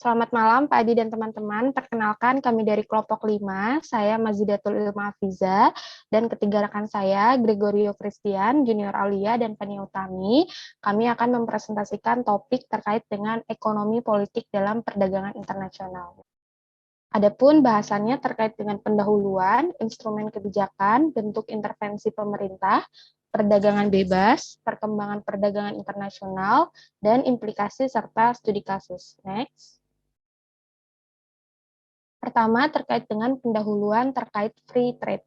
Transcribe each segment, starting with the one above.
Selamat malam Pak Adi dan teman-teman. Perkenalkan kami dari kelompok 5, saya Mazidatul Ilma Afiza, dan ketiga rekan saya, Gregorio Christian, Junior Aulia, dan Fania Utami. Kami akan mempresentasikan topik terkait dengan ekonomi politik dalam perdagangan internasional. Adapun bahasannya terkait dengan pendahuluan, instrumen kebijakan, bentuk intervensi pemerintah, perdagangan bebas, perkembangan perdagangan internasional, dan implikasi serta studi kasus. Next. Pertama, terkait dengan pendahuluan terkait free trade.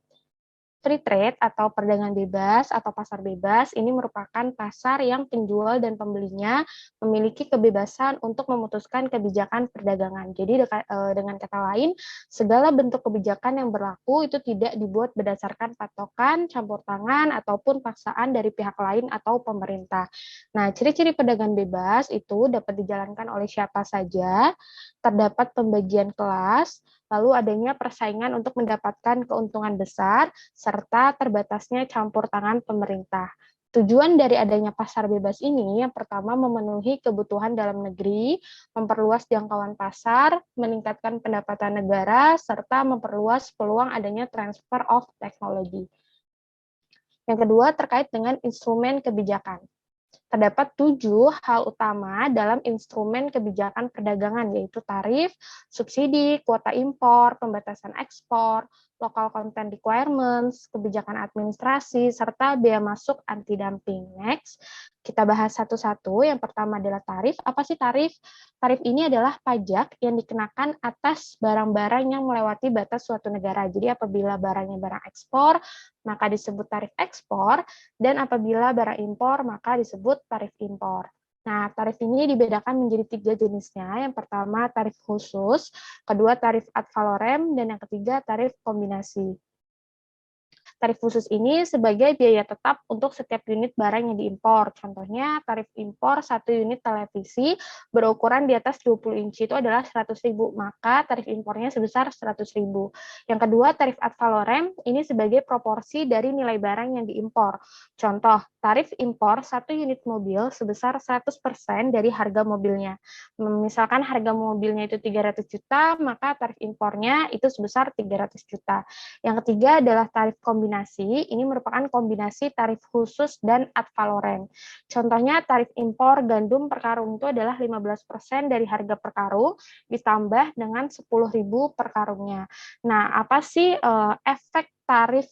Free trade atau perdagangan bebas atau pasar bebas ini merupakan pasar yang penjual dan pembelinya memiliki kebebasan untuk memutuskan kebijakan perdagangan. Jadi dengan kata lain, segala bentuk kebijakan yang berlaku itu tidak dibuat berdasarkan patokan, campur tangan, ataupun paksaan dari pihak lain atau pemerintah. Nah, ciri-ciri perdagangan bebas itu dapat dijalankan oleh siapa saja, terdapat pembagian kelas, lalu adanya persaingan untuk mendapatkan keuntungan besar, serta terbatasnya campur tangan pemerintah. Tujuan dari adanya pasar bebas ini yang pertama memenuhi kebutuhan dalam negeri, memperluas jangkauan pasar, meningkatkan pendapatan negara, serta memperluas peluang adanya transfer of technology. Yang kedua terkait dengan instrumen kebijakan. Terdapat 7 hal utama dalam instrumen kebijakan perdagangan, yaitu tarif, subsidi, kuota impor, pembatasan ekspor, local content requirements, kebijakan administrasi, serta biaya masuk anti-dumping. Next, kita bahas satu-satu. Yang pertama adalah tarif. Apa sih tarif? Tarif ini adalah pajak yang dikenakan atas barang-barang yang melewati batas suatu negara. Jadi apabila barangnya barang ekspor, maka disebut tarif ekspor, dan apabila barang impor, maka disebut tarif impor. Nah, tarif ini dibedakan menjadi 3 jenisnya. Yang pertama, tarif khusus, kedua, tarif ad valorem, dan yang ketiga, tarif kombinasi. Tarif khusus ini sebagai biaya tetap untuk setiap unit barang yang diimpor. Contohnya, tarif impor 1 unit televisi berukuran di atas 20 inci itu adalah 100.000, maka tarif impornya sebesar 100.000. Yang kedua, tarif ad valorem ini sebagai proporsi dari nilai barang yang diimpor. Contoh, tarif impor 1 unit mobil sebesar 100% dari harga mobilnya. Misalkan harga mobilnya itu 300 juta, maka tarif impornya itu sebesar 300 juta. Yang ketiga adalah tarif kombinasi. Ini merupakan kombinasi tarif khusus dan ad valorem. Contohnya tarif impor gandum per karung itu adalah 15% dari harga per karung ditambah dengan 10.000 per karungnya. Nah, apa sih efek tarif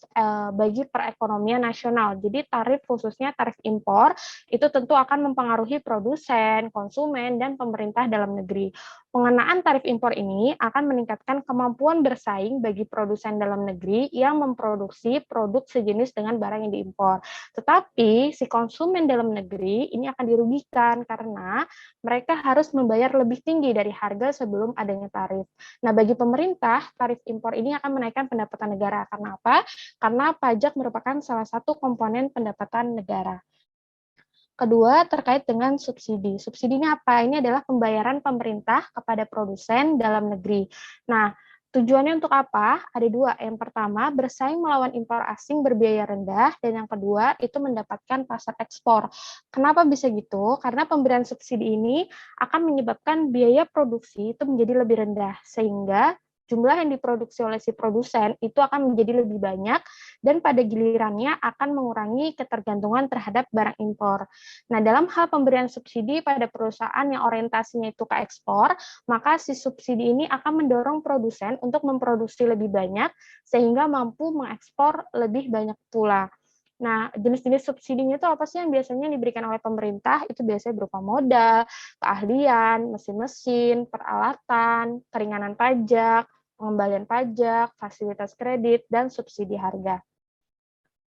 bagi perekonomian nasional? Jadi tarif khususnya tarif impor itu tentu akan mempengaruhi produsen, konsumen, dan pemerintah dalam negeri. Pengenaan tarif impor ini akan meningkatkan kemampuan bersaing bagi produsen dalam negeri yang memproduksi produk sejenis dengan barang yang diimpor. Tetapi si konsumen dalam negeri ini akan dirugikan karena mereka harus membayar lebih tinggi dari harga sebelum adanya tarif. Nah, bagi pemerintah, tarif impor ini akan menaikkan pendapatan negara. Karena apa? Karena pajak merupakan salah satu komponen pendapatan negara. Kedua, terkait dengan subsidi. Subsidi ini apa? Ini adalah pembayaran pemerintah kepada produsen dalam negeri. Nah, tujuannya untuk apa? Ada 2. Yang pertama, bersaing melawan impor asing berbiaya rendah, dan yang kedua, itu mendapatkan pasar ekspor. Kenapa bisa gitu? Karena pemberian subsidi ini akan menyebabkan biaya produksi itu menjadi lebih rendah, sehingga jumlah yang diproduksi oleh si produsen itu akan menjadi lebih banyak dan pada gilirannya akan mengurangi ketergantungan terhadap barang impor. Nah, dalam hal pemberian subsidi pada perusahaan yang orientasinya itu ke ekspor, maka si subsidi ini akan mendorong produsen untuk memproduksi lebih banyak sehingga mampu mengekspor lebih banyak pula. Nah, jenis-jenis subsidinya itu apa sih yang biasanya diberikan oleh pemerintah? Itu biasanya berupa modal, keahlian, mesin-mesin, peralatan, keringanan pajak, pengembalian pajak, fasilitas kredit, dan subsidi harga.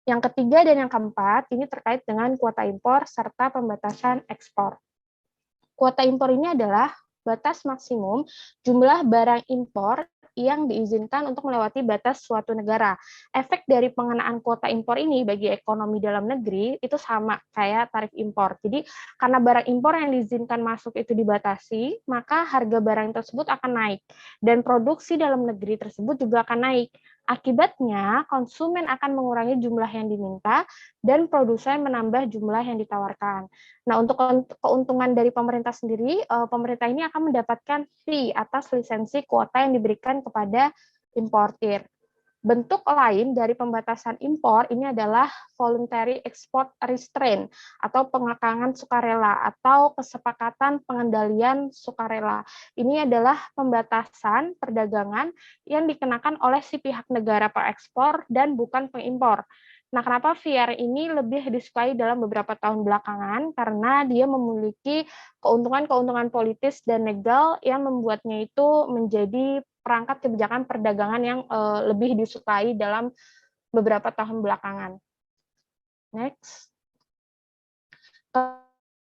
Yang ketiga dan yang keempat, ini terkait dengan kuota impor serta pembatasan ekspor. Kuota impor ini adalah batas maksimum jumlah barang impor yang diizinkan untuk melewati batas suatu negara. Efek dari pengenaan kuota impor ini bagi ekonomi dalam negeri itu sama kayak tarif impor. Jadi karena barang impor yang diizinkan masuk itu dibatasi, maka harga barang tersebut akan naik dan produksi dalam negeri tersebut juga akan naik. Akibatnya, konsumen akan mengurangi jumlah yang diminta dan produsen menambah jumlah yang ditawarkan. Nah, untuk keuntungan dari pemerintah sendiri, pemerintah ini akan mendapatkan fee atas lisensi kuota yang diberikan kepada importir. Bentuk lain dari pembatasan impor ini adalah voluntary export restraint atau pengekangan sukarela atau kesepakatan pengendalian sukarela. Ini adalah pembatasan perdagangan yang dikenakan oleh si pihak negara pengekspor dan bukan pengimpor. Nah, kenapa VR ini lebih disukai dalam beberapa tahun belakangan? Karena dia memiliki keuntungan-keuntungan politis dan legal yang membuatnya itu menjadi perangkat kebijakan perdagangan yang lebih disukai dalam beberapa tahun belakangan. Next.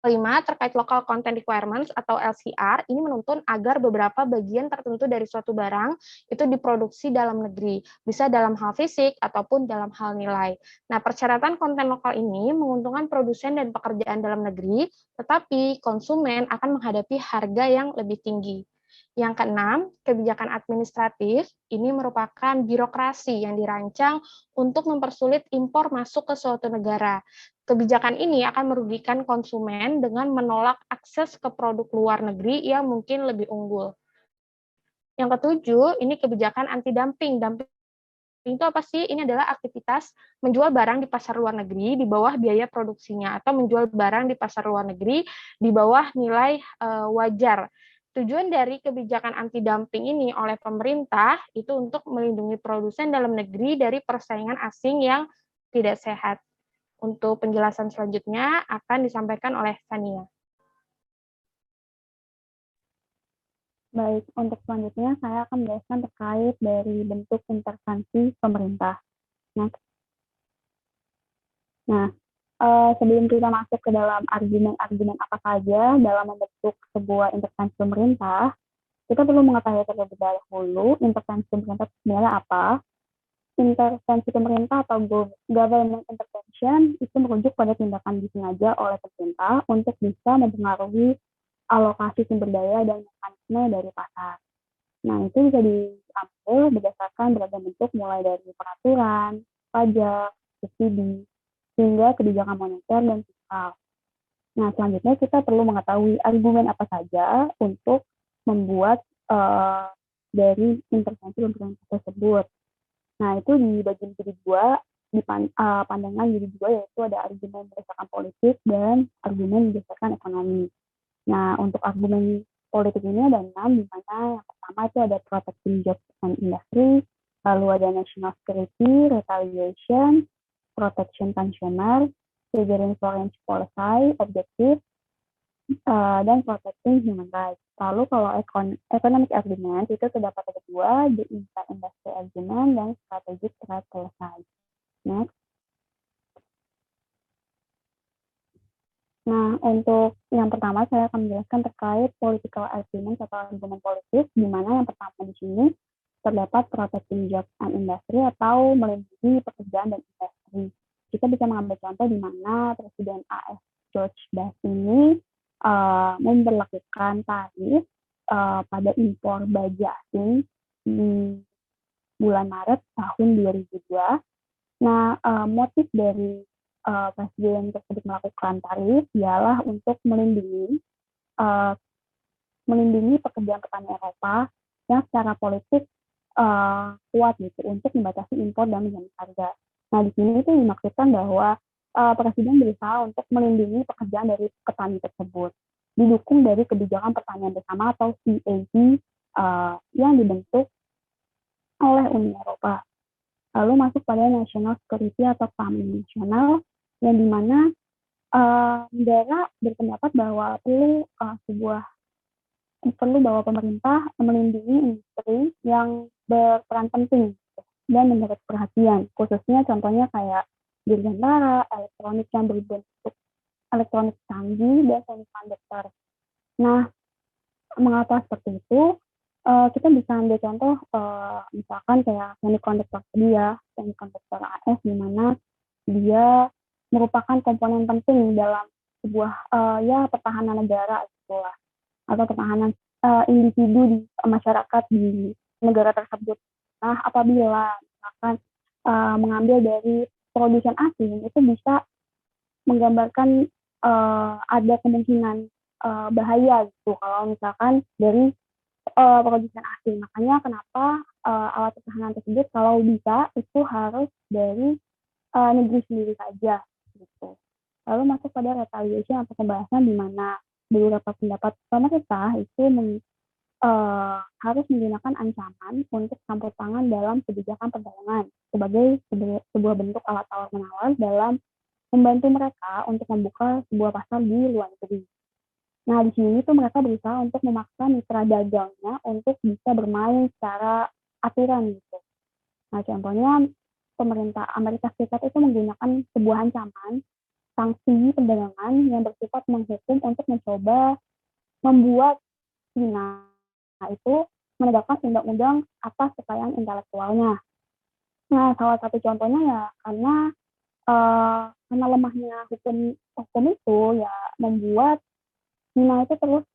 Kelima, terkait local content requirements atau LCR, ini menuntun agar beberapa bagian tertentu dari suatu barang itu diproduksi dalam negeri, bisa dalam hal fisik ataupun dalam hal nilai. Nah, persyaratan konten lokal ini menguntungkan produsen dan pekerjaan dalam negeri, tetapi konsumen akan menghadapi harga yang lebih tinggi. Yang keenam, kebijakan administratif ini merupakan birokrasi yang dirancang untuk mempersulit impor masuk ke suatu negara. Kebijakan ini akan merugikan konsumen dengan menolak akses ke produk luar negeri yang mungkin lebih unggul. Yang ketujuh, ini kebijakan anti-dumping. Dumping itu apa sih? Ini adalah aktivitas menjual barang di pasar luar negeri di bawah biaya produksinya atau menjual barang di pasar luar negeri di bawah nilai wajar. Tujuan dari kebijakan anti-dumping ini oleh pemerintah itu untuk melindungi produsen dalam negeri dari persaingan asing yang tidak sehat. Untuk penjelasan selanjutnya akan disampaikan oleh Fania. Baik, untuk selanjutnya saya akan menjelaskan terkait dari bentuk intervensi pemerintah. Nah, sebelum kita masuk ke dalam argumen-argumen apa saja dalam membentuk sebuah intervensi pemerintah, kita perlu mengetahui terlebih dahulu intervensi pemerintah sebenarnya apa. Intervensi pemerintah atau government intervention itu merujuk pada tindakan disengaja oleh pemerintah untuk bisa mempengaruhi alokasi sumber daya dan mekanisme dari pasar. Nah, itu bisa diambil berdasarkan beragam bentuk mulai dari peraturan, pajak, subsidi, hingga kebijakan moneter dan fiskal. Nah, selanjutnya kita perlu mengetahui argumen apa saja untuk membuat dari intervensi pemerintah tersebut. Nah, itu dibagi menjadi dua, pandangan jadi dua, yaitu ada argumen berdasarkan politik dan argumen berdasarkan ekonomi. Nah, untuk argumen politik ini ada 6, di mana yang pertama itu ada protecting jobs and industry, lalu ada national security, retaliation, protection consumer, triggering foreign policy, objective, dan protecting human rights. Lalu kalau economic argument itu terdapat ada dua, the industry argument dan strategic trade policy. Next. Nah, untuk yang pertama saya akan menjelaskan terkait political argument atau argumen politik, di mana yang pertama di sini terdapat protecting jobs and industry atau melindungi pekerjaan dan industri. Kita bisa mengambil contoh di mana Presiden AS George Bush ini memberlakukan tarif pada impor baja asing di bulan Maret tahun 2002. Nah, motif dari Presiden tersebut melakukan tarif ialah untuk melindungi pekerjaan petani Eropa yang secara politik kuat gitu untuk membatasi impor dan menjamin harga. Nah, di sini itu dimaksudkan bahwa Presiden berusaha untuk melindungi pekerjaan dari petani tersebut, didukung dari kebijakan pertanian bersama atau CAP yang dibentuk oleh Uni Eropa. Lalu masuk pada national security atau keamanan nasional, yang dimana negara berpendapat bahwa perlu bahwa pemerintah melindungi industri yang berperan penting dan mendapat perhatian, khususnya contohnya kayak dirgantara, elektronik yang berbentuk elektronik canggih dan semikonduktor. Nah, mengapa seperti itu? Kita bisa ambil contoh misalkan kayak semikonduktor semikonduktor AS, di mana dia merupakan komponen penting dalam sebuah pertahanan negara itulah, atau pertahanan individu di masyarakat di negara tersebut. Nah, apabila misalkan mengambil dari produsen asing, itu bisa menggambarkan ada kemungkinan bahaya gitu kalau misalkan dari produsen asing. Makanya kenapa alat pertahanan tersebut kalau bisa itu harus dari negeri sendiri saja gitu. Lalu masuk pada retaliation atau pembahasan di mana beberapa pendapat pemerintah itu harus menggunakan ancaman untuk campur tangan dalam kebijakan perdagangan sebagai sebuah bentuk alat tawar menawar dalam membantu mereka untuk membuka sebuah pasar di luar negeri. Nah, di sini tuh mereka berusaha untuk memaksa mitra dagangnya untuk bisa bermain secara aturan gitu. Nah, contohnya pemerintah Amerika Serikat itu menggunakan sebuah ancaman sanksi perdagangan yang bersifat menghukum untuk mencoba membuat China itu menegakkan undang-undang atas kekayaan intelektualnya. Nah, salah satu contohnya ya karena lemahnya hukum itu ya membuat China itu terus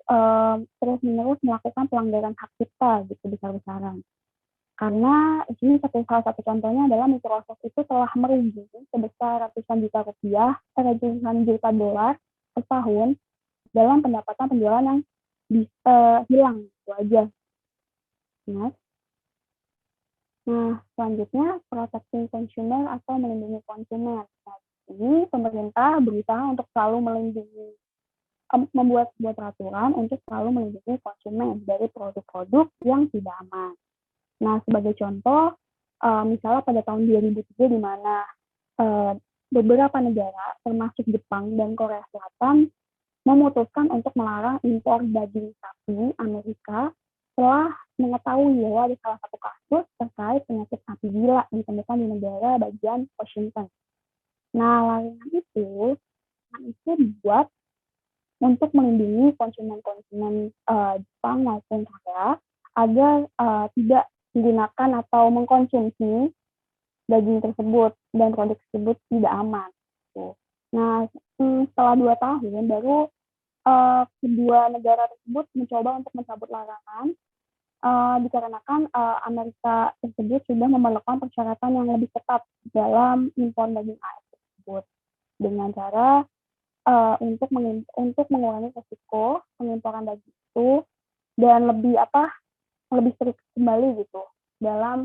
menerus melakukan pelanggaran hak cipta gitu besar-besaran. Karena di sini salah satu contohnya adalah Microsoft itu telah merugi sebesar ratusan juta rupiah, ratusan juta dolar per tahun dalam pendapatan penjualan yang hilang itu aja. Nah, selanjutnya protecting consumer atau melindungi konsumen. Nah, ini pemerintah berusaha untuk selalu membuat sebuah peraturan untuk selalu melindungi konsumen dari produk-produk yang tidak aman. Nah, sebagai contoh, misalnya pada tahun 2003 di mana beberapa negara, termasuk Jepang dan Korea Selatan, memutuskan untuk melarang impor daging sapi Amerika setelah mengetahui bahwa ada salah satu kasus terkait penyakit sapi gila ditemukan di negara bagian Washington. Nah, larangan itu dibuat untuk melindungi konsumen-konsumen Jepang maupun Korea agar tidak menggunakan atau mengkonsumsi daging tersebut dan produk tersebut tidak aman. Nah, setelah 2 tahun baru kedua negara tersebut mencoba untuk mencabut larangan dikarenakan Amerika tersebut sudah memerlukan persyaratan yang lebih ketat dalam impor daging AS tersebut dengan cara untuk mengurangi risiko pengimporan daging itu dan lebih strict kembali gitu dalam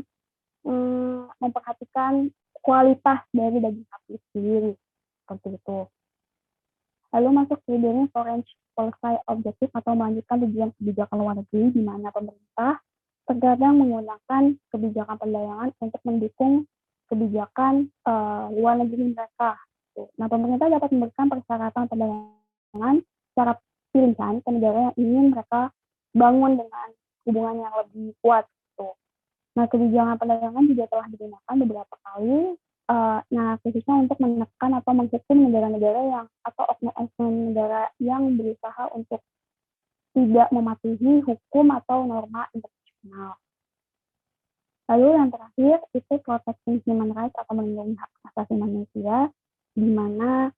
memperhatikan kualitas dari daging sapi sendiri seperti itu. Lalu masuk ke jenis foreign policy objektif atau melanjutkan tujuan kebijakan luar negeri di mana pemerintah terkadang menggunakan kebijakan perdagangan untuk mendukung kebijakan luar negeri mereka. Nah, pemerintah dapat memberikan persyaratan perdagangan secara pilihan ke negara yang ingin mereka bangun dengan hubungan yang lebih kuat. Nah, kebijakan perdagangan juga telah digunakan beberapa kali khususnya untuk menekan atau menghukum negara-negara yang atau oknum-oknum negara yang berusaha untuk tidak mematuhi hukum atau norma internasional. Lalu yang terakhir itu protecting human rights atau melindungi hak asasi manusia, di mana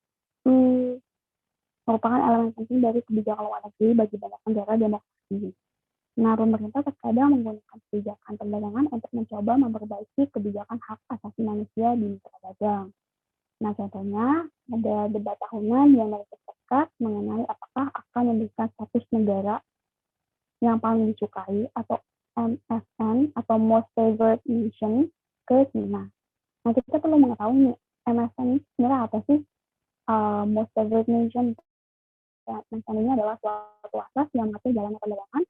merupakan elemen penting dari kebijakan luar negeri bagi banyak negara demokrasi. Nah, pemerintah terkadang menggunakan kebijakan perdagangan untuk mencoba memperbaiki kebijakan hak asasi manusia di negara dagang. Nah, contohnya ada debat tahunan yang Amerika Serikat mengenai apakah akan memberikan status negara yang paling disukai atau MFN atau Most Favored Nation ke China. Nah, kita perlu mengetahui nih, MFN ini sebenarnya apa sih? Most Favored Nation. MFN ini adalah suatu asas yang mengatur jalannya perdagangan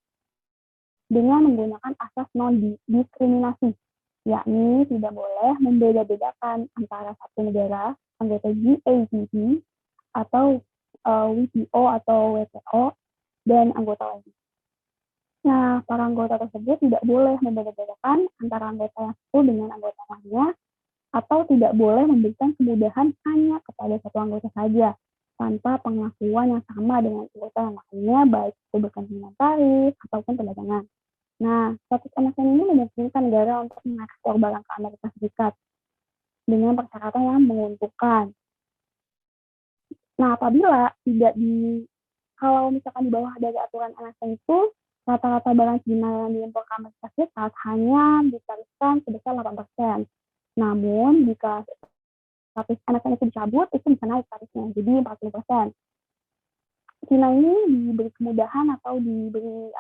dengan menggunakan asas non-diskriminasi, yakni tidak boleh membeda-bedakan antara satu negara anggota GATT atau WTO atau WTO dan anggota lainnya. Nah, para anggota tersebut tidak boleh membeda-bedakan antara anggota yang satu dengan anggota lainnya atau tidak boleh memberikan kemudahan hanya kepada satu anggota saja tanpa pengakuan yang sama dengan anggota yang lainnya, baik itu berkaitan tarif ataupun perdagangan. Nah, status MFN ini memungkinkan negara untuk mengekspor barang ke Amerika Serikat dengan persyaratan yang menguntungkan. Nah, apabila kalau misalkan di bawah dari aturan MFN itu, rata-rata barang Cina yang diimpor ke Amerika Serikat hanya ditarifkan sebesar 8%. Namun jika status MSN itu dicabut, itu bisa naik tarifnya jadi 40%. Cina ini diberi kemudahan atau diberi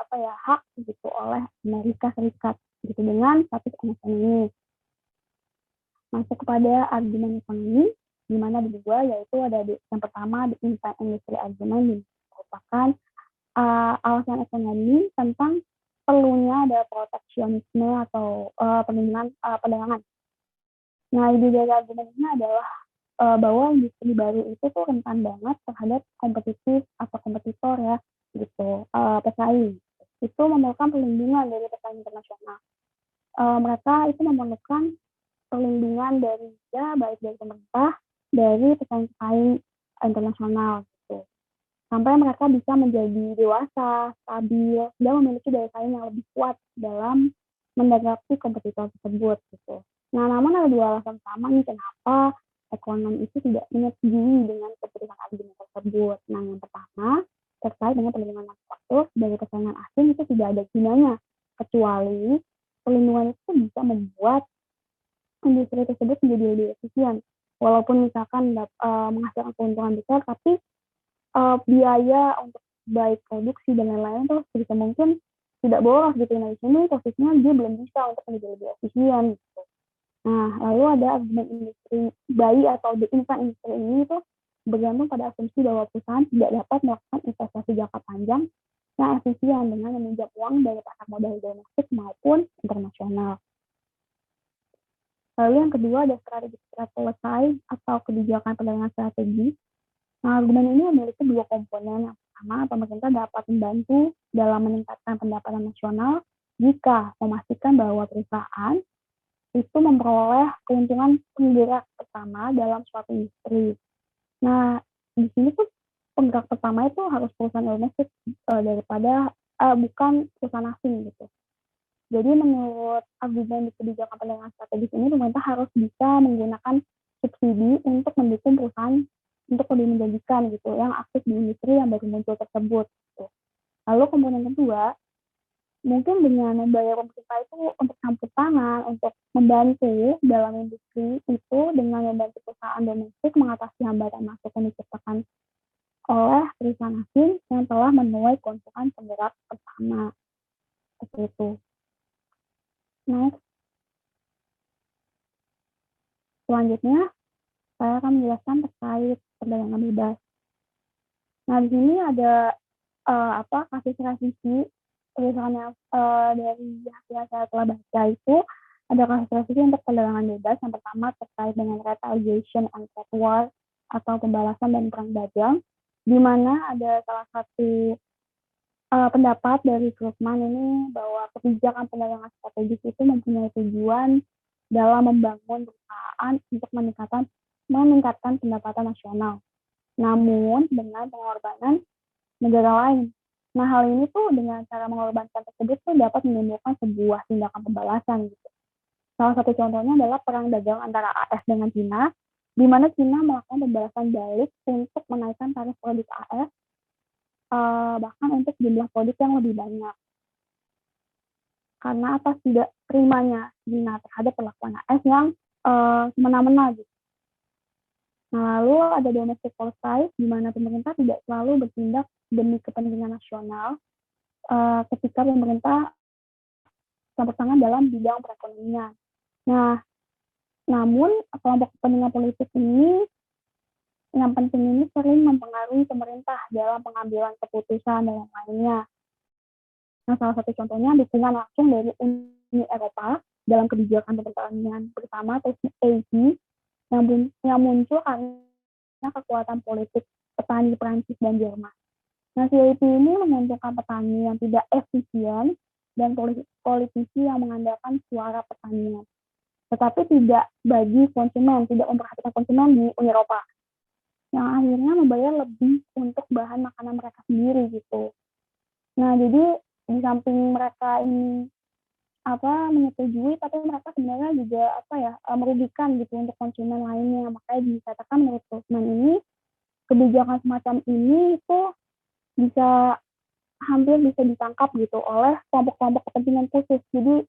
hak gitu oleh Amerika Serikat gitu dengan status MSN ini. Masuk kepada argumen ekonomi, di mana ada dua, yaitu ada yang pertama the inside industry argument, merupakan alasan ekonomi tentang perlunya ada proteksionisme atau perlindungan perdagangan. Nah, ide dari argumen ini adalah bahwa industri baru itu tuh rentan banget terhadap kompetitif atau kompetitor ya gitu, pesaing. Itu memerlukan perlindungan dari pesaing internasional. Mereka itu memerlukan perlindungan dari baik dari pemerintah, dari pesaing-pesaing internasional gitu. Sampai mereka bisa menjadi dewasa, stabil, dan memiliki daya saing yang lebih kuat dalam menghadapi kompetitor tersebut gitu. Nah, namun ada dua alasan utama nih kenapa ekonomi itu tidak menyetujui dengan keputusan argumen tersebut. Nah, yang pertama terkait dengan perlindungan manufaktur dari persaingan asing itu tidak ada gunanya, kecuali perlindungan itu bisa membuat industri tersebut menjadi lebih efisien. Walaupun misalkan menghasilkan keuntungan besar, tapi biaya untuk baik produksi dan lain-lain tuh sebisa mungkin tidak boros gitu. Nah, di sini posisinya dia belum bisa untuk menjadi lebih efisien gitu. Nah, lalu ada argumen industri bayi atau the infant industry ini tuh bergantung pada asumsi bahwa perusahaan tidak dapat melakukan investasi jangka panjang yang efisien dengan meminjam uang dari pasar modal domestik maupun internasional. Lalu yang kedua ada strategi policy atau kebijakan perdagangan strategi. Nah, argumen ini memiliki dua komponen. Yang pertama, pemerintah dapat membantu dalam meningkatkan pendapatan nasional jika memastikan bahwa perusahaan itu memperoleh keuntungan penggerak pertama dalam suatu industri. Nah, di sini tuh penggerak pertama itu harus perusahaan domestik daripada bukan perusahaan asing gitu. Jadi menurut argumen di kebijakan perdagangan strategis ini, pemerintah harus bisa menggunakan subsidi untuk mendukung perusahaan untuk lebih menjanjikan gitu, yang aktif di industri yang baru muncul tersebut. Gitu. Lalu komponen kedua, mungkin dengan membayar pemerintah itu untuk campur tangan, untuk membantu dalam industri itu dengan membantu perusahaan domestik mengatasi hambatan masuk yang diciptakan oleh perusahaan asing yang telah menuai keuntungan penggerak pertama. Seperti itu. Next. Selanjutnya, saya akan menjelaskan terkait perdagangan bebas. Nah, di sini ada kasus revisi tulisannya dari hasil yang saya telah baca itu ada kasus revisi untuk perdagangan bebas. Yang pertama terkait dengan retaliation and trade war atau pembalasan dan perang dagang, di mana ada salah satu pendapat dari Krugman ini bahwa kebijakan perdagangan strategis itu mempunyai tujuan dalam membangun perusahaan untuk meningkatkan pendapatan nasional, namun dengan pengorbanan negara lain. Nah, hal ini tuh dengan cara mengorbankan tersebut tuh dapat menimbulkan sebuah tindakan pembalasan gitu. Salah satu contohnya adalah perang dagang antara AS dengan Cina, di mana Cina melakukan pembalasan balik untuk menaikkan tarif produk AS, bahkan untuk jumlah produk yang lebih banyak. Karena atas tidak terimanya Cina terhadap perlakuan AS yang semena-mena gitu. Nah, lalu ada domestic policy, di mana pemerintah tidak selalu bertindak demi kepentingan nasional ketika pemerintah campur tangan dalam bidang perekonomian. Nah, namun kelompok kepentingan politik ini yang penting ini sering mempengaruhi pemerintah dalam pengambilan keputusan dan yang lainnya. Nah, salah satu contohnya dukungan langsung dari Uni Eropa dalam kebijakan pertahanan bersama TCAC yang muncul karena kekuatan politik petani Prancis dan Jerman. Nah, CIP ini menguntungkan petani yang tidak efisien dan politisi yang mengandalkan suara pertanian, tetapi tidak bagi konsumen, tidak memperhatikan konsumen di Uni Eropa, yang akhirnya membayar lebih untuk bahan makanan mereka sendiri gitu. Nah, jadi di samping mereka ini menyetujui, tapi mereka sebenarnya juga merugikan gitu untuk konsumen lainnya. Makanya dikatakan menurut Krugman ini kebijakan semacam ini itu hampir bisa ditangkap gitu oleh kelompok-kelompok kepentingan khusus. Jadi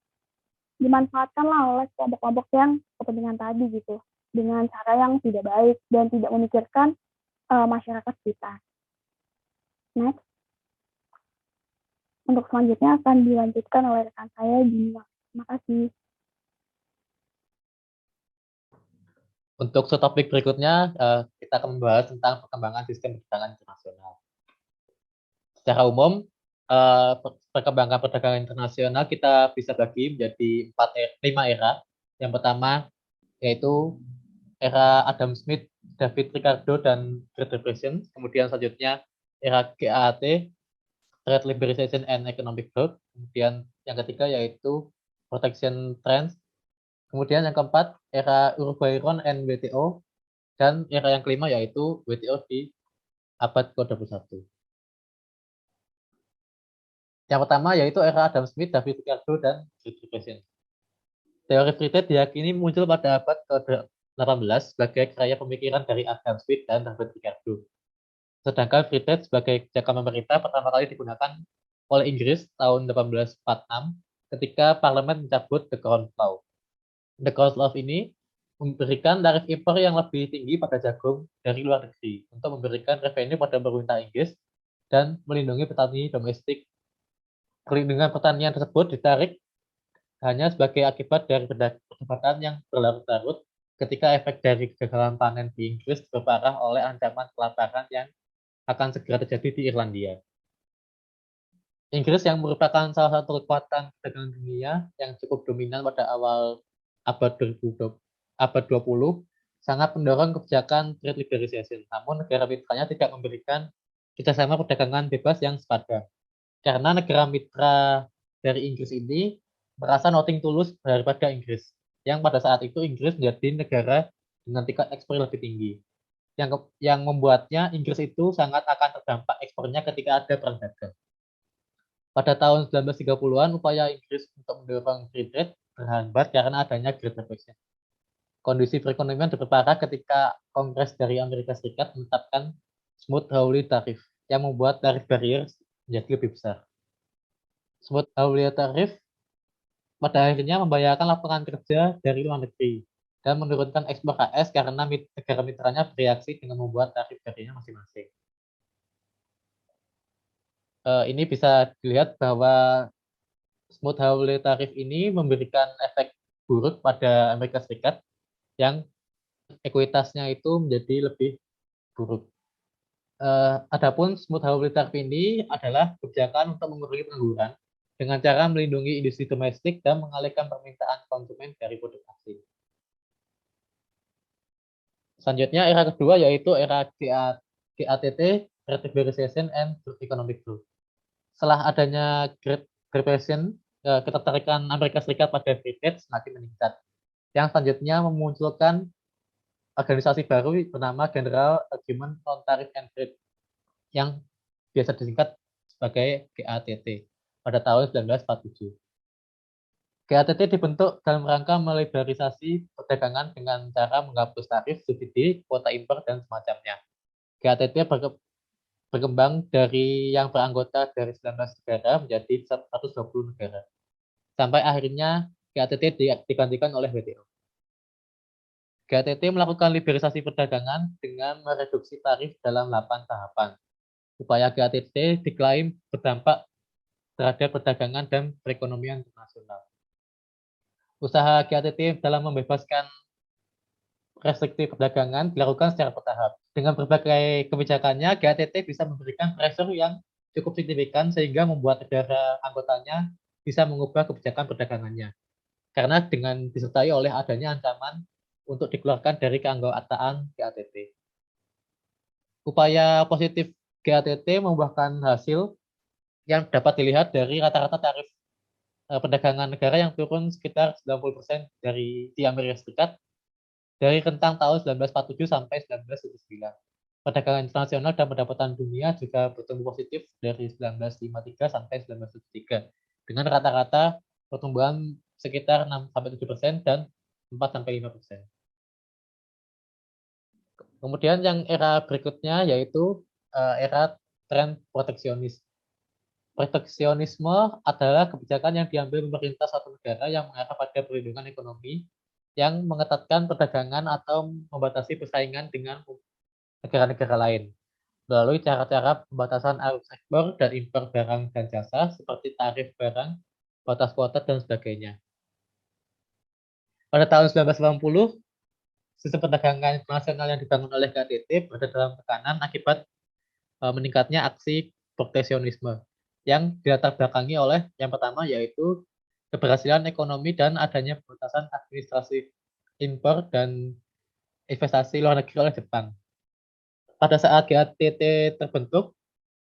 dimanfaatkanlah oleh kelompok-kelompok yang kepentingan tadi gitu dengan cara yang tidak baik dan tidak memikirkan masyarakat kita. Next, untuk selanjutnya akan dilanjutkan oleh rekan saya Gina. Terima kasih. Untuk subtopik berikutnya, kita akan membahas tentang perkembangan sistem perdagangan internasional. Secara umum, perkembangan perdagangan internasional kita bisa bagi menjadi 5 era. Yang pertama yaitu era Adam Smith, David Ricardo, dan Great Depression. Kemudian selanjutnya era GATT, Trade Liberalization and Economic Growth. Kemudian yang ketiga yaitu Protection Trends. Kemudian yang keempat, era Uruguayan and WTO. Dan era yang kelima yaitu WTO di abad ke-21. Yang pertama yaitu era Adam Smith, David Ricardo, dan Great Depression. Teori free trade diyakini muncul pada abad ke-18 sebagai karya pemikiran dari Adam Smith dan David Ricardo. Sedangkan free trade sebagai kebijakan pemerintah pertama kali digunakan oleh Inggris tahun 1846 ketika parlemen mencabut The Crown Law. The Crown Law ini memberikan tarif impor yang lebih tinggi pada jagung dari luar negeri untuk memberikan revenue pada pemerintah Inggris dan melindungi petani domestik. Perlindungan pertanian tersebut ditarik hanya sebagai akibat dari perdebatan yang berlarut-larut ketika efek dari kegagalan panen di Inggris berparah oleh ancaman kelaparan yang akan segera terjadi di Irlandia. Inggris yang merupakan salah satu kekuatan perdagangan dunia yang cukup dominan pada awal abad 20, sangat mendorong kebijakan trade liberalization. Namun negara mitranya tidak memberikan kerjasama perdagangan bebas yang sepadan. Karena negara mitra dari Inggris ini merasa nothing tulus daripada Inggris, yang pada saat itu Inggris menjadi negara dengan tingkat ekspor lebih tinggi, yang membuatnya Inggris itu sangat akan terdampak ekspornya ketika ada perang dagang. Pada tahun 1930-an, upaya Inggris untuk mendorong free trade terhambat karena adanya Great Depression. Kondisi perekonomian diperparah ketika Kongres dari Amerika Serikat menetapkan Smoot-Hawley Tariff yang membuat tarif barrier menjadi lebih besar. Smoot-Hawley Tariff pada akhirnya membahayakan lapangan kerja dari luar negeri dan menurunkan ekspor AS karena negara mitranya bereaksi dengan membuat tarif barriernya masing-masing. Ini bisa dilihat bahwa Smoot-Hawley Tariff ini memberikan efek buruk pada Amerika Serikat yang ekuitasnya itu menjadi lebih buruk. Adapun Smoot-Hawley Tariff ini adalah kebijakan untuk mengurangi pengangguran dengan cara melindungi industri domestik dan mengalihkan permintaan konsumen dari produk asing. Selanjutnya era kedua yaitu era GATT, Great Liberalization and Economic Growth. Setelah adanya Great Depression, ketertarikan Amerika Serikat pada free trade semakin meningkat. Yang selanjutnya memunculkan organisasi baru bernama General Agreement on Tariff and Trade yang biasa disingkat sebagai GATT pada tahun 1947. GATT dibentuk dalam rangka meliberalisasi perdagangan dengan cara menghapus tarif, subsidi, kuota impor, dan semacamnya. GATT berkembang dari yang beranggota dari 19 negara menjadi 120 negara. Sampai akhirnya GATT digantikan oleh WTO. GATT melakukan liberalisasi perdagangan dengan mereduksi tarif dalam 8 tahapan. Upaya GATT diklaim berdampak terhadap perdagangan dan perekonomian internasional. Usaha GATT dalam membebaskan restriksi perdagangan dilakukan secara bertahap. Dengan berbagai kebijakannya, GATT bisa memberikan pressure yang cukup signifikan sehingga membuat negara anggotanya bisa mengubah kebijakan perdagangannya. Karena dengan disertai oleh adanya ancaman untuk dikeluarkan dari keanggotaan GATT. Upaya positif GATT membuahkan hasil yang dapat dilihat dari rata-rata tarif perdagangan negara yang turun sekitar 90% di Amerika Serikat dari rentang tahun 1947 sampai 1979. Perdagangan internasional dan pendapatan dunia juga bertumbuh positif dari 1953 sampai 1973 dengan rata-rata pertumbuhan sekitar 6-7% dan 4-5%. Kemudian yang era berikutnya yaitu era tren proteksionis. Proteksionisme adalah kebijakan yang diambil pemerintah suatu negara yang mengarah pada perlindungan ekonomi yang mengetatkan perdagangan atau membatasi persaingan dengan negara-negara lain melalui cara-cara pembatasan arus ekspor dan impor barang dan jasa seperti tarif barang, batas kuota, dan sebagainya. Pada tahun 1980, sistem perdagangan internasional yang dibangun oleh KTT berada dalam tekanan akibat meningkatnya aksi proteksionisme yang dilatar belakangi oleh yang pertama yaitu keberhasilan ekonomi dan adanya pembatasan administrasi impor dan investasi luar negeri oleh Jepang. Pada saat GATT terbentuk,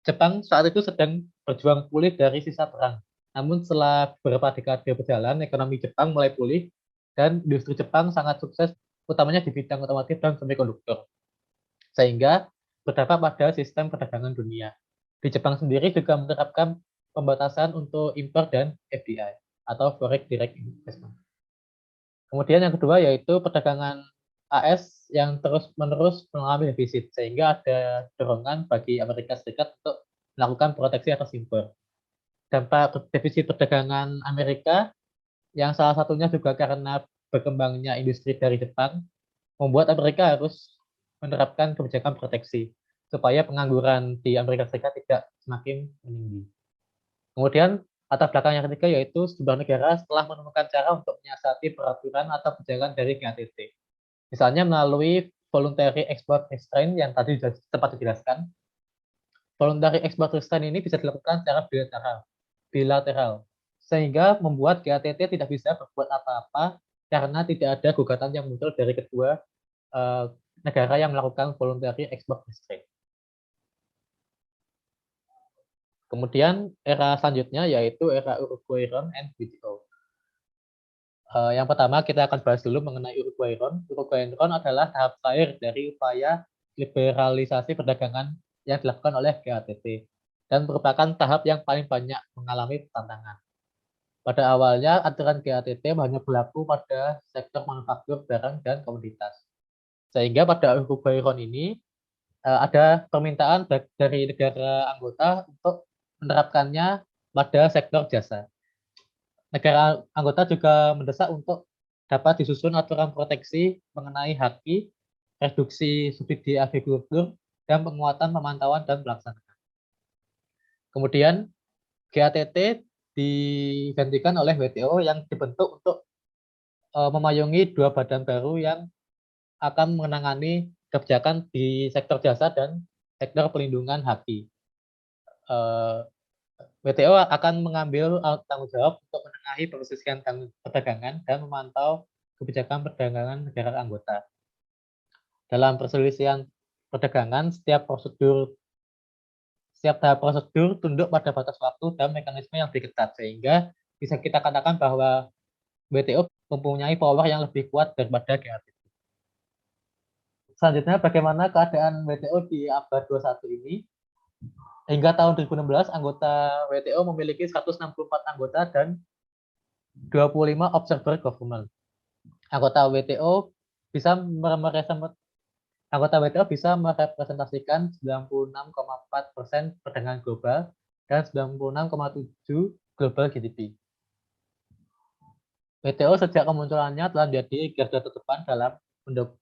Jepang saat itu sedang berjuang pulih dari sisa perang. Namun setelah beberapa dekade berjalan, ekonomi Jepang mulai pulih dan industri Jepang sangat sukses, utamanya di bidang otomotif dan semikonduktor. Sehingga berdampak pada sistem perdagangan dunia. Di Jepang sendiri juga menerapkan pembatasan untuk impor dan FDI atau Foreign Direct Investment. Kemudian yang kedua yaitu perdagangan AS yang terus-menerus mengalami defisit, sehingga ada dorongan bagi Amerika Serikat untuk melakukan proteksi atas impor. Dampak defisit perdagangan Amerika yang salah satunya juga karena berkembangnya industri dari Jepang, membuat Amerika harus menerapkan kebijakan proteksi supaya pengangguran di Amerika Serikat tidak semakin meninggi. Kemudian latar belakang yang ketiga yaitu sejumlah negara setelah menemukan cara untuk menyiasati peraturan atau kebijakan dari KTT. Misalnya melalui voluntary export restraint yang tadi sudah sempat dijelaskan. Voluntary export restraint ini bisa dilakukan secara bilateral, sehingga membuat KTT tidak bisa berbuat apa-apa karena tidak ada gugatan yang muncul dari kedua negara yang melakukan voluntary export restraint. Kemudian era selanjutnya yaitu era Uruguayan and WTO. Yang pertama kita akan bahas dulu mengenai Uruguayan. Uruguayan adalah tahap terakhir dari upaya liberalisasi perdagangan yang dilakukan oleh GATT dan merupakan tahap yang paling banyak mengalami tantangan. Pada awalnya aturan GATT hanya berlaku pada sektor manufaktur barang dan komoditas. Sehingga pada Uruguayan ini ada permintaan dari negara anggota untuk menerapkannya pada sektor jasa. Negara anggota juga mendesak untuk dapat disusun aturan proteksi mengenai haki, reduksi subsidi agrikultur, dan penguatan pemantauan dan pelaksanaan. Kemudian GATT digantikan oleh WTO yang dibentuk untuk memayungi dua badan baru yang akan menangani kebijakan di sektor jasa dan sektor pelindungan haki. WTO akan mengambil tanggung jawab untuk menengahi perselisihan perdagangan dan memantau kebijakan perdagangan negara anggota. Dalam perselisihan perdagangan, setiap tahap prosedur tunduk pada batas waktu dan mekanisme yang lebih ketat, sehingga bisa kita katakan bahwa WTO mempunyai power yang lebih kuat daripada GATT. Selanjutnya, bagaimana keadaan WTO di abad 21 ini? Hingga tahun 2016, anggota WTO memiliki 164 anggota dan 25 observer government. Anggota WTO bisa merepresentasikan 96,4% perdagangan global dan 96,7% global GDP. WTO sejak kemunculannya telah menjadi garda terdepan dalam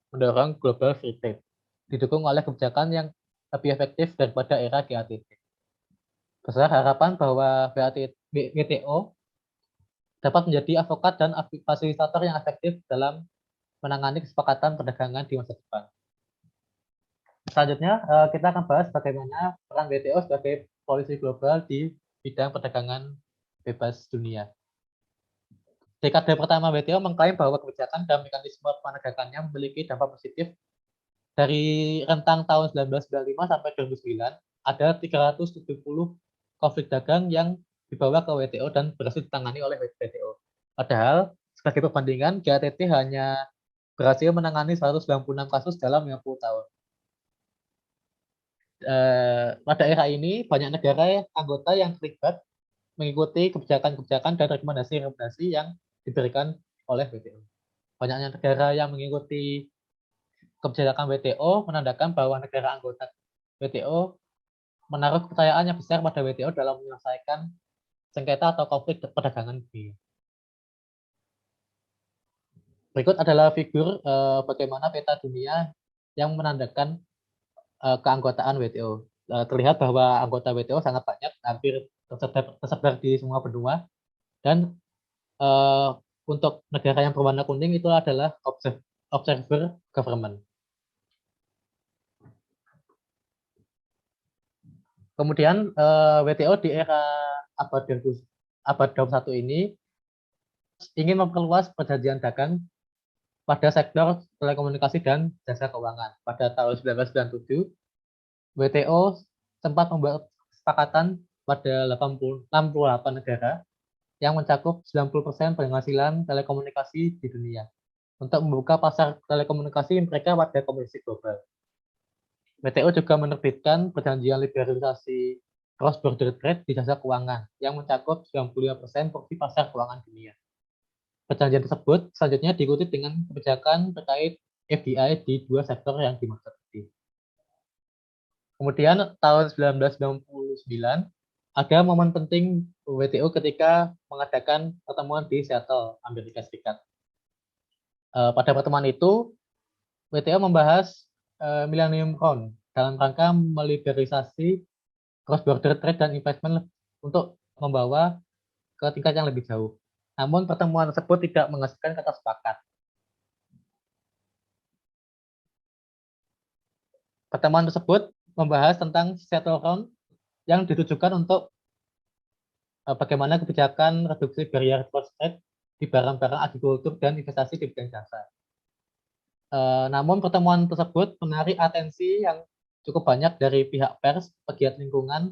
mendorong global free trade, didukung oleh kebijakan yang lebih efektif daripada era GATT. Besar harapan bahwa WTO dapat menjadi advokat dan fasilitator yang efektif dalam menangani kesepakatan perdagangan di masa depan. Selanjutnya, kita akan bahas bagaimana peran WTO sebagai polisi global di bidang perdagangan bebas dunia. Dekade pertama WTO mengklaim bahwa kebijakan dan mekanisme penegakannya memiliki dampak positif. Dari rentang tahun 1995 sampai 2009, ada 370 konflik dagang yang dibawa ke WTO dan berhasil ditangani oleh WTO. Padahal, sebagai perbandingan, GATT hanya berhasil menangani 196 kasus dalam 50 tahun. Pada era ini, banyak negara anggota yang terlibat mengikuti kebijakan-kebijakan dan rekomendasi-rekomendasi yang diberikan oleh WTO. Banyaknya negara yang mengikuti kebijakan WTO menandakan bahwa negara anggota WTO menaruh kepercayaan yang besar pada WTO dalam menyelesaikan sengketa atau konflik perdagangan dunia. Berikut adalah figur bagaimana peta dunia yang menandakan keanggotaan WTO. Terlihat bahwa anggota WTO sangat banyak, hampir tersebar di semua benua, dan untuk negara yang berwarna kuning itu adalah observer government. Kemudian WTO di era abad 21 ini ingin memperluas perjanjian dagang pada sektor telekomunikasi dan jasa keuangan. Pada tahun 1997, WTO sempat membuat kesepakatan pada 68 negara yang mencakup 90% penghasilan telekomunikasi di dunia untuk membuka pasar telekomunikasi mereka pada kompetisi global. WTO juga menerbitkan perjanjian liberalisasi cross-border trade di jasa keuangan yang mencakup 95% porsi pasar keuangan dunia. Perjanjian tersebut selanjutnya diikuti dengan kebijakan terkait FDI di dua sektor yang dimaksud tadi. Kemudian tahun 1999 ada momen penting WTO ketika mengadakan pertemuan di Seattle, Amerika Serikat. Pada pertemuan itu, WTO membahas Millennium Round dalam rangka meliberalisasi cross-border trade dan investment untuk membawa ke tingkat yang lebih jauh. Namun pertemuan tersebut tidak menghasilkan kata sepakat. Pertemuan tersebut membahas tentang Seattle Round yang ditujukan untuk bagaimana kebijakan reduksi barrier cross trade di barang-barang agrikultur dan investasi di bidang jasa. Namun pertemuan tersebut menarik atensi yang cukup banyak dari pihak pers, pegiat lingkungan,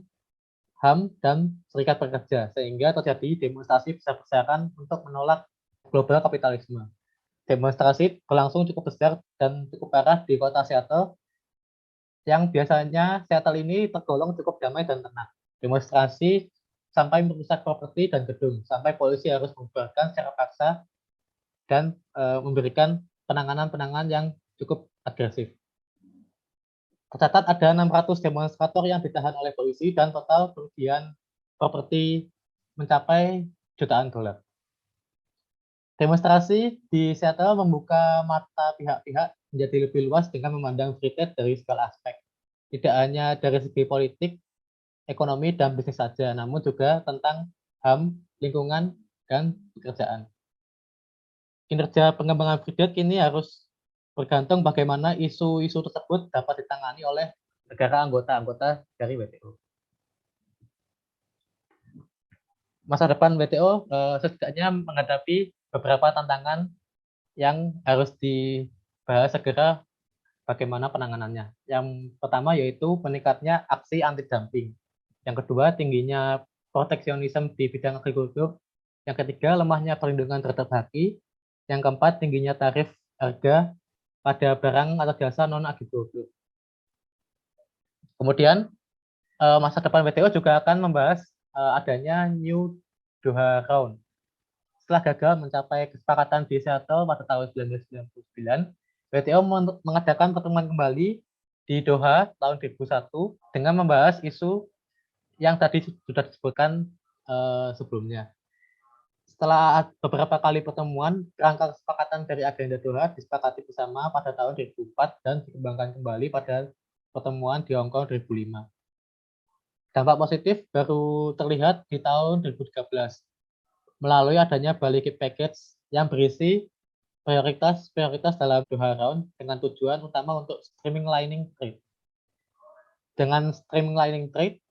HAM, dan serikat pekerja, sehingga terjadi demonstrasi besar-besaran untuk menolak global kapitalisme. Demonstrasi berlangsung cukup besar dan cukup parah di kota Seattle, yang biasanya Seattle ini tergolong cukup damai dan tenang. Demonstrasi sampai merusak properti dan gedung, sampai polisi harus membubarkan secara paksa dan memberikan penanganan yang cukup agresif. Tercatat ada 600 demonstrator yang ditahan oleh polisi dan total kerugian properti mencapai jutaan dolar. Demonstrasi di Seattle membuka mata pihak-pihak menjadi lebih luas dengan memandang free trade dari segala aspek. Tidak hanya dari segi politik, ekonomi, dan bisnis saja, namun juga tentang HAM, lingkungan, dan pekerjaan. Kinerja pengembangan free trade kini harus bergantung bagaimana isu-isu tersebut dapat ditangani oleh negara anggota dari WTO. Masa depan WTO setidaknya menghadapi beberapa tantangan yang harus dibahas segera bagaimana penanganannya. Yang pertama yaitu meningkatnya aksi anti-dumping. Yang kedua, tingginya proteksionisme di bidang agrikultur. Yang ketiga, lemahnya perlindungan terhadap haki. Yang keempat, tingginya tarif harga pada barang atau jasa non-agrikultur. Kemudian, masa depan WTO juga akan membahas adanya New Doha Round. Setelah gagal mencapai kesepakatan di Seattle pada tahun 1999, WTO mengadakan pertemuan kembali di Doha tahun 2001 dengan membahas isu yang tadi sudah disebutkan sebelumnya. Setelah beberapa kali pertemuan, kerangka kesepakatan dari agenda Doha disepakati bersama pada tahun 2004 dan dikembangkan kembali pada pertemuan di Hong Kong 2005. Dampak positif baru terlihat di tahun 2013 melalui adanya Bali Package yang berisi prioritas dalam Doha Round dengan tujuan utama untuk streamlining trade. Dengan streamlining trade,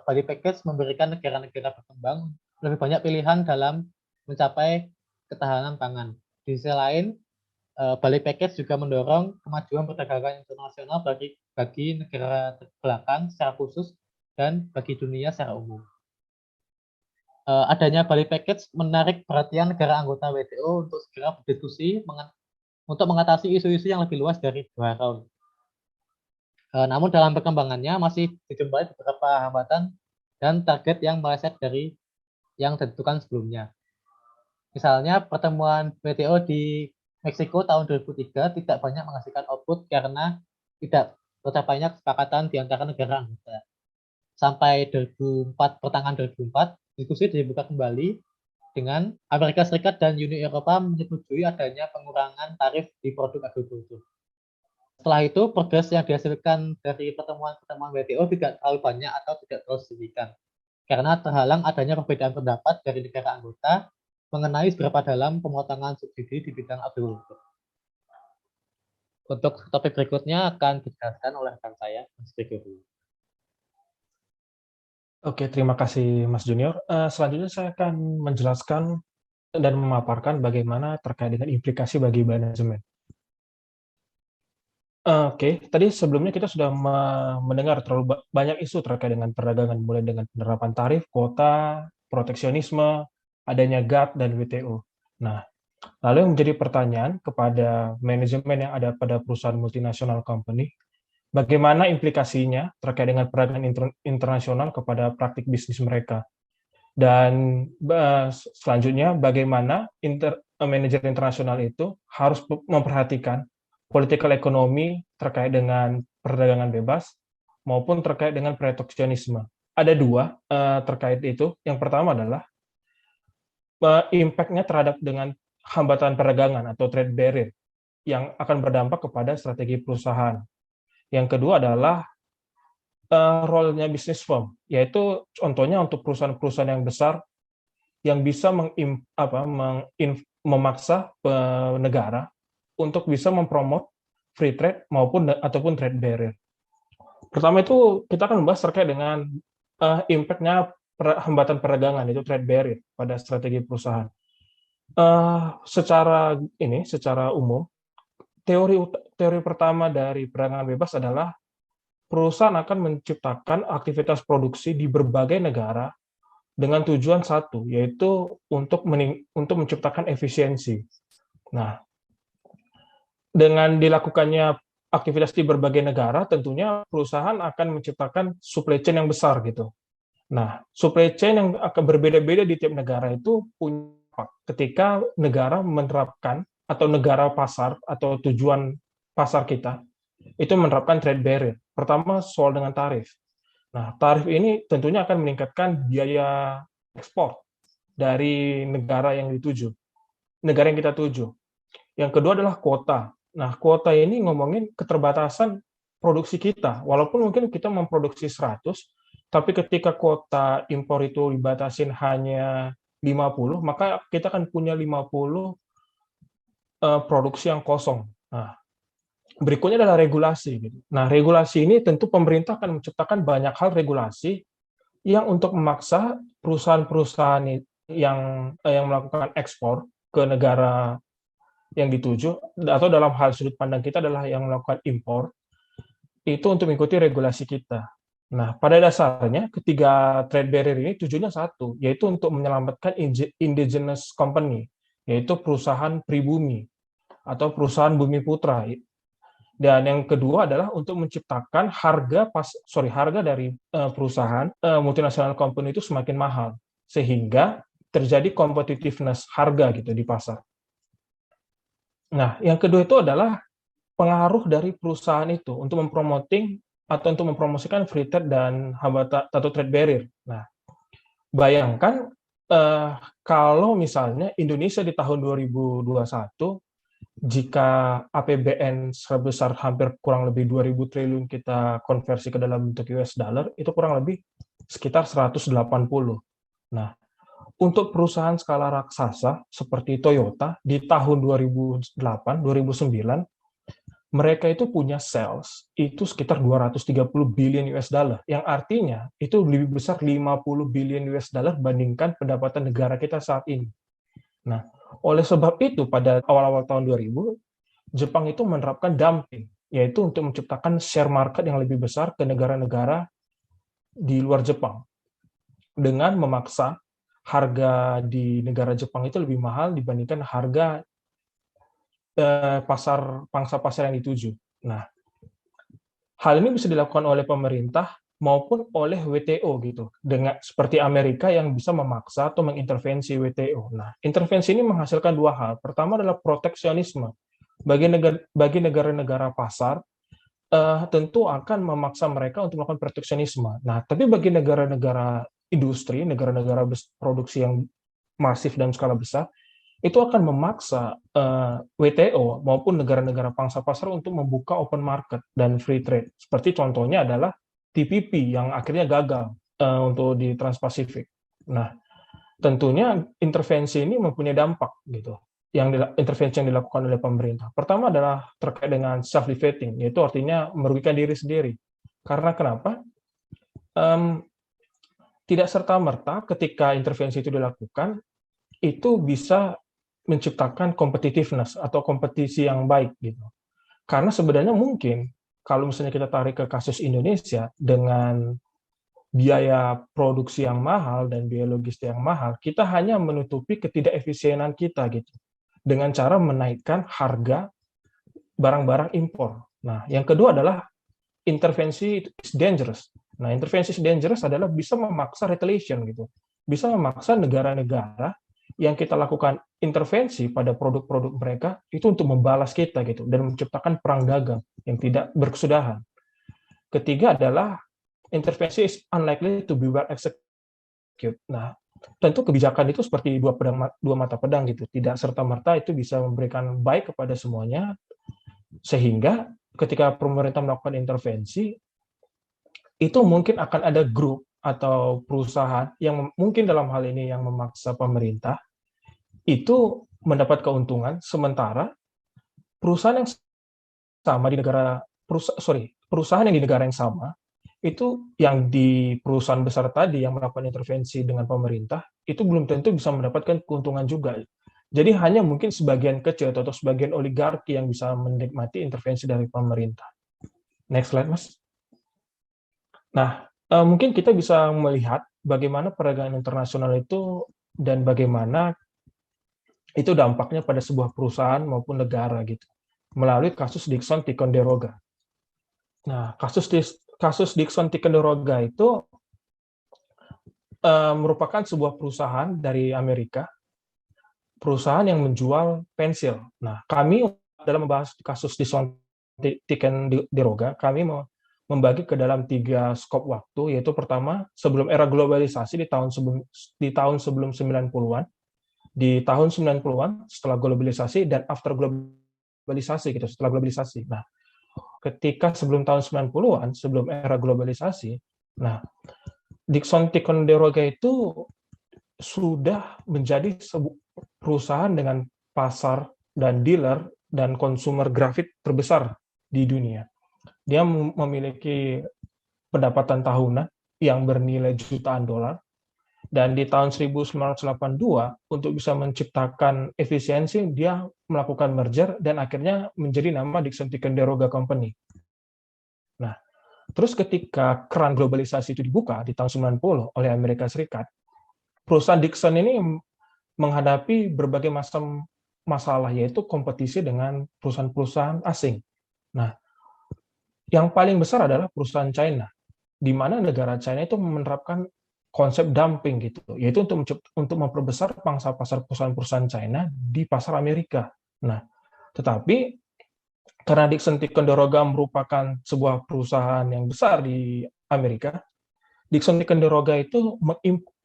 Bali Package memberikan negara-negara berkembang lebih banyak pilihan dalam mencapai ketahanan pangan. Di sisi lain, Bali Package juga mendorong kemajuan perdagangan internasional bagi negara belakang secara khusus dan bagi dunia secara umum. Adanya Bali Package menarik perhatian negara anggota WTO untuk segera berdiskusi untuk mengatasi isu-isu yang lebih luas dari Doha Round. Namun dalam perkembangannya masih dijumpai beberapa hambatan dan target yang meleset dari yang ditentukan sebelumnya. Misalnya pertemuan WTO di Meksiko tahun 2003 tidak banyak menghasilkan output karena tidak tercapainya kesepakatan di antara negara anggota. sampai 2004, pertengahan 2004, diskusi dibuka kembali dengan Amerika Serikat dan Uni Eropa menyetujui adanya pengurangan tarif di produk agrikultur. Setelah itu, progres yang dihasilkan dari pertemuan-pertemuan WTO tidak terlalu banyak atau tidak terlalu signifikan, karena terhalang adanya perbedaan pendapat dari negara anggota mengenai seberapa dalam pemotongan subsidi di bidang agrikultur. Untuk topik berikutnya akan dijelaskan oleh rekan saya, Mas Gregory. Oke, terima kasih Mas Junior. Selanjutnya saya akan menjelaskan dan memaparkan bagaimana terkait dengan implikasi bagi manajemen. Oke, tadi sebelumnya kita sudah mendengar terlalu banyak isu terkait dengan perdagangan, mulai dengan penerapan tarif, kuota, proteksionisme, adanya GATT dan WTO. Nah, lalu yang menjadi pertanyaan kepada manajemen yang ada pada perusahaan multinasional company, bagaimana implikasinya terkait dengan perdagangan internasional kepada praktik bisnis mereka? Dan selanjutnya, bagaimana manajer internasional itu harus memperhatikan political ekonomi terkait dengan perdagangan bebas maupun terkait dengan proteksionisme. Ada dua terkait itu. Yang pertama adalah impact-nya terhadap dengan hambatan perdagangan atau trade barrier yang akan berdampak kepada strategi perusahaan. Yang kedua adalah role-nya business firm, yaitu contohnya untuk perusahaan-perusahaan yang besar yang bisa memaksa negara untuk bisa mempromot free trade ataupun trade barrier. Pertama itu kita akan membahas terkait dengan impact-nya hambatan perdagangan, itu trade barrier pada strategi perusahaan. Secara umum, teori pertama dari perdagangan bebas adalah perusahaan akan menciptakan aktivitas produksi di berbagai negara dengan tujuan satu, yaitu untuk menciptakan efisiensi. Nah, dengan dilakukannya aktivitas di berbagai negara, tentunya perusahaan akan menciptakan supply chain yang besar gitu. Nah, supply chain yang akan berbeda-beda di tiap negara itu punya ketika negara menerapkan atau negara pasar atau tujuan pasar kita itu menerapkan trade barrier. Pertama, soal dengan tarif. Nah, tarif ini tentunya akan meningkatkan biaya ekspor dari negara yang kita tuju. Yang kedua adalah kuota. Nah, kuota ini ngomongin keterbatasan produksi kita. Walaupun mungkin kita memproduksi 100, tapi ketika kuota impor itu dibatasin hanya 50, maka kita akan punya 50 produksi yang kosong. Nah, berikutnya adalah regulasi. Nah, regulasi ini tentu pemerintah akan menciptakan banyak hal regulasi yang untuk memaksa perusahaan-perusahaan yang melakukan ekspor ke negara yang dituju, atau dalam hal sudut pandang kita adalah yang melakukan impor, itu untuk mengikuti regulasi kita. Nah, pada dasarnya ketiga trade barrier ini tujuannya satu, yaitu untuk menyelamatkan indigenous company, yaitu perusahaan pribumi atau perusahaan bumi putra. Dan yang kedua adalah untuk menciptakan harga dari perusahaan multinasional company itu semakin mahal, sehingga terjadi competitiveness harga gitu di pasar. Nah, yang kedua itu adalah pengaruh dari perusahaan itu untuk mempromosikan free trade dan hambatan atau trade barrier. Nah, bayangkan kalau misalnya Indonesia di tahun 2021 jika APBN sebesar hampir kurang lebih 2.000 triliun kita konversi ke dalam bentuk US dollar, itu kurang lebih sekitar 180. Nah, untuk perusahaan skala raksasa seperti Toyota di tahun 2008-2009, mereka itu punya sales itu sekitar 230 billion US dollar, yang artinya itu lebih besar 50 billion US dollar bandingkan pendapatan negara kita saat ini. Nah, oleh sebab itu pada awal-awal tahun 2000, Jepang itu menerapkan dumping, yaitu untuk menciptakan share market yang lebih besar ke negara-negara di luar Jepang, dengan memaksa harga di negara Jepang itu lebih mahal dibandingkan harga pangsa pasar yang dituju. Nah, hal ini bisa dilakukan oleh pemerintah maupun oleh WTO gitu, dengan seperti Amerika yang bisa memaksa atau mengintervensi WTO. Nah, intervensi ini menghasilkan dua hal. Pertama adalah proteksionisme bagi negara-negara pasar tentu akan memaksa mereka untuk melakukan proteksionisme. Nah, tapi bagi negara-negara industri, negara-negara produksi yang masif dan skala besar, itu akan memaksa WTO maupun negara-negara pangsa pasar untuk membuka open market dan free trade. Seperti contohnya adalah TPP yang akhirnya gagal untuk di Trans-Pasifik. Nah, tentunya intervensi ini mempunyai dampak gitu. Intervensi yang dilakukan oleh pemerintah. Pertama adalah terkait dengan self-defeating, yaitu artinya merugikan diri sendiri. Karena kenapa? Tidak serta-merta ketika intervensi itu dilakukan, itu bisa menciptakan competitiveness atau kompetisi yang baik gitu. Karena sebenarnya mungkin kalau misalnya kita tarik ke kasus Indonesia dengan biaya produksi yang mahal dan biaya logistik yang mahal, kita hanya menutupi ketidakefisienan kita gitu dengan cara menaikkan harga barang-barang impor. Nah, yang kedua adalah intervensi is dangerous. Nah, intervensi is dangerous adalah bisa memaksa retaliation gitu. Bisa memaksa negara-negara yang kita lakukan intervensi pada produk-produk mereka itu untuk membalas kita gitu dan menciptakan perang dagang yang tidak berkesudahan. Ketiga adalah intervensi is unlikely to be well executed. Nah, tentu kebijakan itu seperti dua mata pedang gitu, tidak serta-merta itu bisa memberikan baik kepada semuanya, sehingga ketika pemerintah melakukan intervensi, itu mungkin akan ada grup atau perusahaan yang mungkin dalam hal ini yang memaksa pemerintah itu mendapat keuntungan, sementara perusahaan yang sama di perusahaan yang di negara yang sama itu yang di perusahaan besar tadi yang melakukan intervensi dengan pemerintah itu belum tentu bisa mendapatkan keuntungan juga. Jadi hanya mungkin sebagian kecil atau sebagian oligarki yang bisa menikmati intervensi dari pemerintah. Next slide, Mas. Nah, mungkin kita bisa melihat bagaimana perdagangan internasional itu dan bagaimana itu dampaknya pada sebuah perusahaan maupun negara gitu melalui kasus Dixon-Ticonderoga. Nah, kasus Dixon-Ticonderoga itu merupakan sebuah perusahaan dari Amerika, perusahaan yang menjual pensil. Nah, kami dalam membahas kasus Dixon-Ticonderoga, kami membagi ke dalam 3 skop waktu, yaitu pertama sebelum era globalisasi di tahun sebelum 90-an, di tahun 90-an setelah globalisasi, dan after globalisasi gitu, setelah globalisasi. Nah, ketika sebelum tahun 90-an, sebelum era globalisasi, nah, Dixon-Ticonderoga itu sudah menjadi perusahaan dengan pasar dan dealer dan konsumer grafit terbesar di dunia. Dia memiliki pendapatan tahunan yang bernilai jutaan dolar, dan di tahun 1982 untuk bisa menciptakan efisiensi, dia melakukan merger dan akhirnya menjadi nama Dixon-Ticonderoga Company. Nah, terus ketika keran globalisasi itu dibuka di tahun 90 oleh Amerika Serikat, perusahaan Dixon ini menghadapi berbagai macam masalah, yaitu kompetisi dengan perusahaan-perusahaan asing. Nah, yang paling besar adalah perusahaan China, di mana negara China itu menerapkan konsep dumping gitu, yaitu untuk memperbesar pangsa pasar perusahaan-perusahaan China di pasar Amerika. Nah, tetapi karena Dixon-Ticonderoga merupakan sebuah perusahaan yang besar di Amerika, Dixon-Ticonderoga itu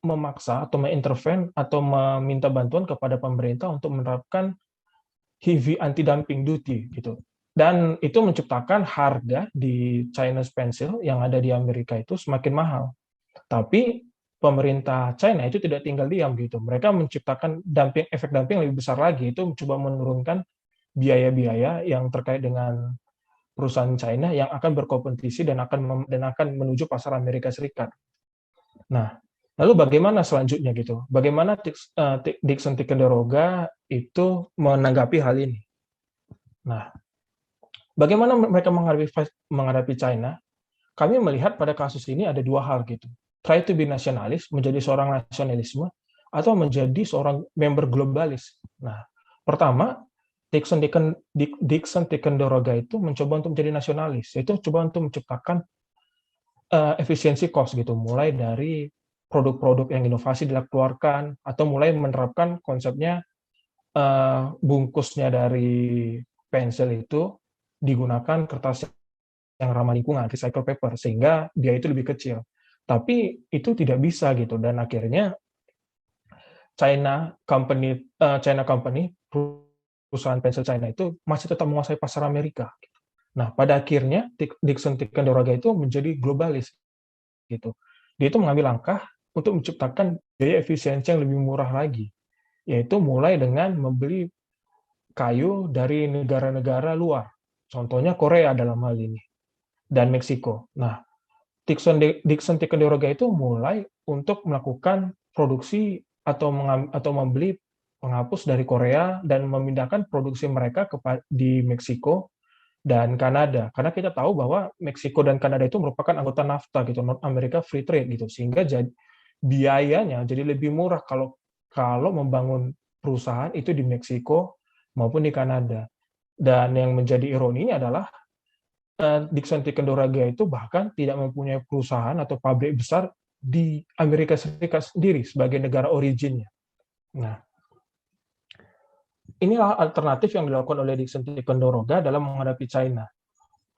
memaksa atau menginterven atau meminta bantuan kepada pemerintah untuk menerapkan heavy anti-dumping duty gitu. Dan itu menciptakan harga di Chinese pencil yang ada di Amerika itu semakin mahal. Tapi pemerintah China itu tidak tinggal diam gitu. Mereka menciptakan efek dumping lebih besar lagi, itu mencoba menurunkan biaya-biaya yang terkait dengan perusahaan China yang akan berkompetisi dan akan menuju pasar Amerika Serikat. Nah, lalu bagaimana selanjutnya gitu? Bagaimana Dixon-Ticonderoga itu menanggapi hal ini? Nah, bagaimana mereka menghadapi China? Kami melihat pada kasus ini ada dua hal gitu. Try to be nasionalis, menjadi seorang nasionalisme, atau menjadi seorang member globalis. Nah, pertama, Dixon-Ticonderoga itu mencoba untuk menjadi nasionalis, itu coba untuk menciptakan efisiensi cost gitu, mulai dari produk-produk yang inovasi dikeluarkan, atau mulai menerapkan konsepnya bungkusnya dari pensil itu digunakan kertas yang ramah lingkungan, recycle paper, sehingga biaya itu lebih kecil. Tapi itu tidak bisa gitu, dan akhirnya China company, perusahaan pensil China itu masih tetap menguasai pasar Amerika. Nah, pada akhirnya Dickson Ticonderoga itu menjadi globalis gitu. Dia itu mengambil langkah untuk menciptakan biaya efisiensi yang lebih murah lagi, yaitu mulai dengan membeli kayu dari negara-negara luar. Contohnya Korea dalam hal ini, dan Meksiko. Nah, Dickson Ticonderoga itu mulai untuk melakukan produksi atau membeli penghapus dari Korea dan memindahkan produksi mereka di Meksiko dan Kanada. Karena kita tahu bahwa Meksiko dan Kanada itu merupakan anggota NAFTA gitu, North America Free Trade gitu, sehingga biayanya jadi lebih murah kalau membangun perusahaan itu di Meksiko maupun di Kanada. Dan yang menjadi ironinya adalah Dickson Ticonderoga itu bahkan tidak mempunyai perusahaan atau pabrik besar di Amerika Serikat sendiri sebagai negara originnya. Nah, inilah alternatif yang dilakukan oleh Dickson Ticonderoga dalam menghadapi China.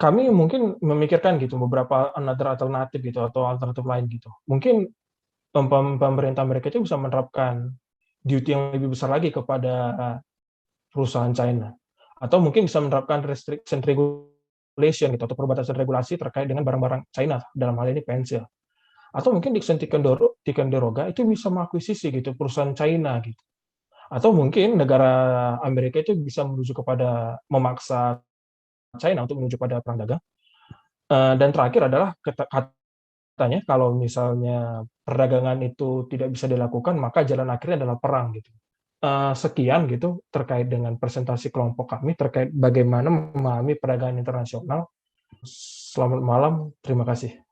Kami mungkin memikirkan gitu beberapa alternatif gitu atau alternatif lain gitu. Mungkin pemerintah Amerika itu bisa menerapkan duty yang lebih besar lagi kepada perusahaan China, atau mungkin bisa menerapkan restriction regulation gitu, atau perbatasan regulasi terkait dengan barang-barang China, dalam hal ini pensil. Atau mungkin Dickson Ticonderoga itu bisa mengakuisisi gitu perusahaan China gitu. Atau mungkin negara Amerika itu bisa memaksa China untuk menuju pada perang dagang. Dan terakhir adalah katanya kalau misalnya perdagangan itu tidak bisa dilakukan, maka jalan akhirnya adalah perang gitu. Sekian gitu terkait dengan presentasi kelompok kami terkait bagaimana memahami perdagangan internasional. Selamat malam, terima kasih.